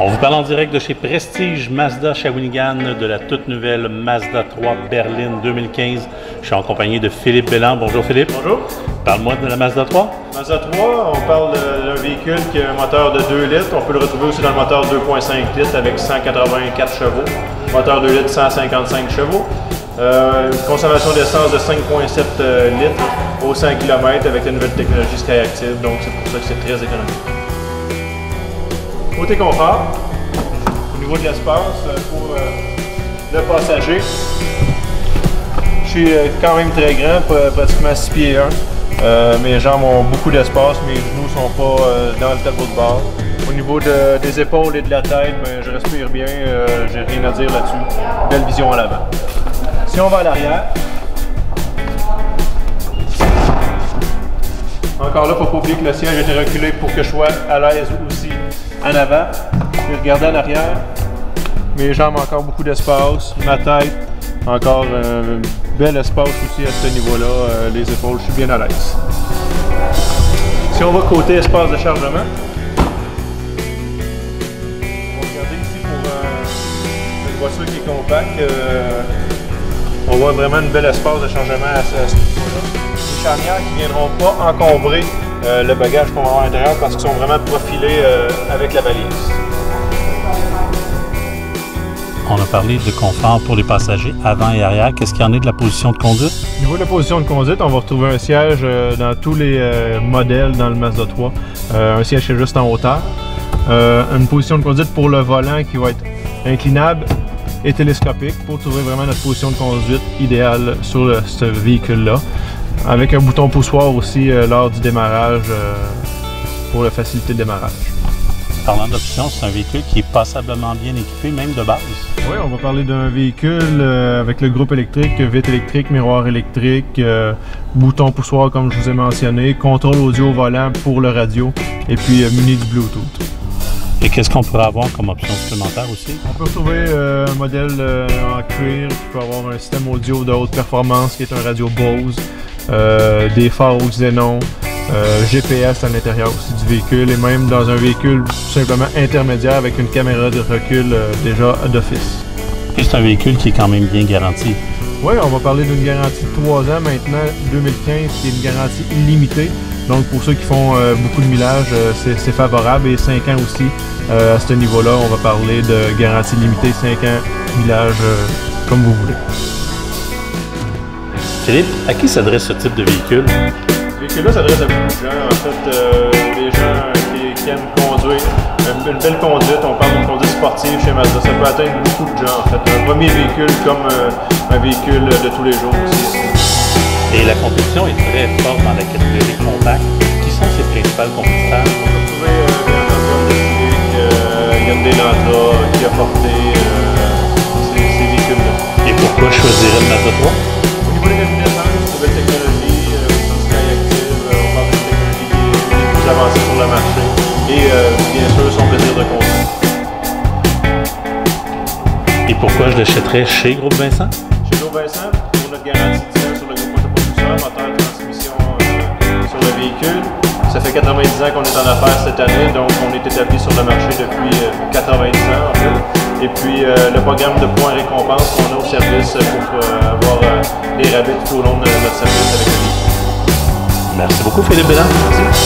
On vous parle en direct de chez Prestige Mazda Shawinigan de la toute nouvelle Mazda 3 Berline 2015. Je suis en compagnie de Philippe Belland. Bonjour Philippe. Bonjour. Parle-moi de la Mazda 3. Mazda 3, on parle d'un véhicule qui a un moteur de 2 litres. On peut le retrouver aussi dans le moteur 2.5 litres avec 184 chevaux. Moteur 2 litres, 155 chevaux. Une consommation d'essence de 5,7 litres au 100 km avec la nouvelle technologie Skyactiv. Donc c'est pour ça que c'est très économique. Côté confort, au niveau de l'espace pour le passager, je suis quand même très grand, pratiquement 6 pieds 1. Mes jambes ont beaucoup d'espace, mes genoux ne sont pas dans le tableau de bord. Au niveau des épaules et de la tête, je respire bien, j'ai rien à dire là-dessus. Belle vision à l'avant. Si on va à l'arrière, encore là, il ne faut pas oublier que le siège a été reculé pour que je sois à l'aise aussi en avant. Puis regardez en arrière, mes jambes ont encore beaucoup d'espace, ma tête, encore un bel espace aussi à ce niveau-là, les épaules, je suis bien à l'aise. Si on va côté espace de chargement, on va regarder ici pour une voiture qui est compacte, on voit vraiment un bel espace de chargement à ce niveau-là. Les charnières qui ne viendront pas encombrer le bagage qu'on va avoir à l'intérieur parce qu'ils sont vraiment profilés avec la valise. On a parlé de confort pour les passagers avant et arrière. Qu'est-ce qu'il y en est de la position de conduite? Au niveau de la position de conduite, on va retrouver un siège dans tous les modèles dans le Mazda 3. Un siège qui est juste en hauteur. Une position de conduite pour le volant qui va être inclinable et télescopique pour trouver vraiment notre position de conduite idéale sur ce véhicule-là. Avec un bouton poussoir aussi lors du démarrage pour la facilité de démarrage. Parlant d'options, c'est un véhicule qui est passablement bien équipé, même de base. Oui, on va parler d'un véhicule avec le groupe électrique, vitre électrique, miroir électrique, bouton poussoir comme je vous ai mentionné, contrôle audio au volant pour le radio et puis muni du Bluetooth. Et qu'est-ce qu'on pourrait avoir comme option supplémentaire aussi? On peut retrouver un modèle en cuir qui peut avoir un système audio de haute performance qui est un radio Bose, des phares au xénon, GPS à l'intérieur aussi du véhicule et même dans un véhicule tout simplement intermédiaire avec une caméra de recul déjà d'office. Et c'est un véhicule qui est quand même bien garanti. Oui, on va parler d'une garantie de 3 ans maintenant, 2015, qui est une garantie illimitée. Donc pour ceux qui font beaucoup de millage, c'est favorable et 5 ans aussi. À ce niveau-là, on va parler de garantie limitée, 5 ans, millage comme vous voulez. Philippe, à qui s'adresse ce type de véhicule? Ce véhicule-là s'adresse à beaucoup de gens. En fait, des gens qui aiment conduire. Une belle conduite, on parle d'une conduite sportive chez Mazda. Ça peut atteindre beaucoup de gens en fait. Un premier véhicule comme un véhicule de tous les jours aussi. Et la compétition est très forte dans la catégorie compacte. Qui sont ses principales compétiteurs? On peut trouver Hyundai Elantra, Kia Forte, ces véhicules-là. Et pourquoi choisirais le Mazda 3? Au niveau des références, nouvelle technologie, Skyactiv, on parle d'une technologie qui est plus avancée sur le marché. Et bien sûr, son plaisir de conduire. Et pourquoi je l'achèterais chez Groupe Vincent? Chez Groupe Vincent, pour notre garantie 10 ans sur le groupe autopropulseur, moteur, transmission sur le véhicule. Ça fait 90 ans qu'on est en affaires cette année, donc on est établi sur le marché depuis 90 ans en fait. Et puis le programme de points récompense qu'on a au service pour avoir des rabais tout au long de notre service avec le véhicule. Merci beaucoup Philippe Belland. Merci.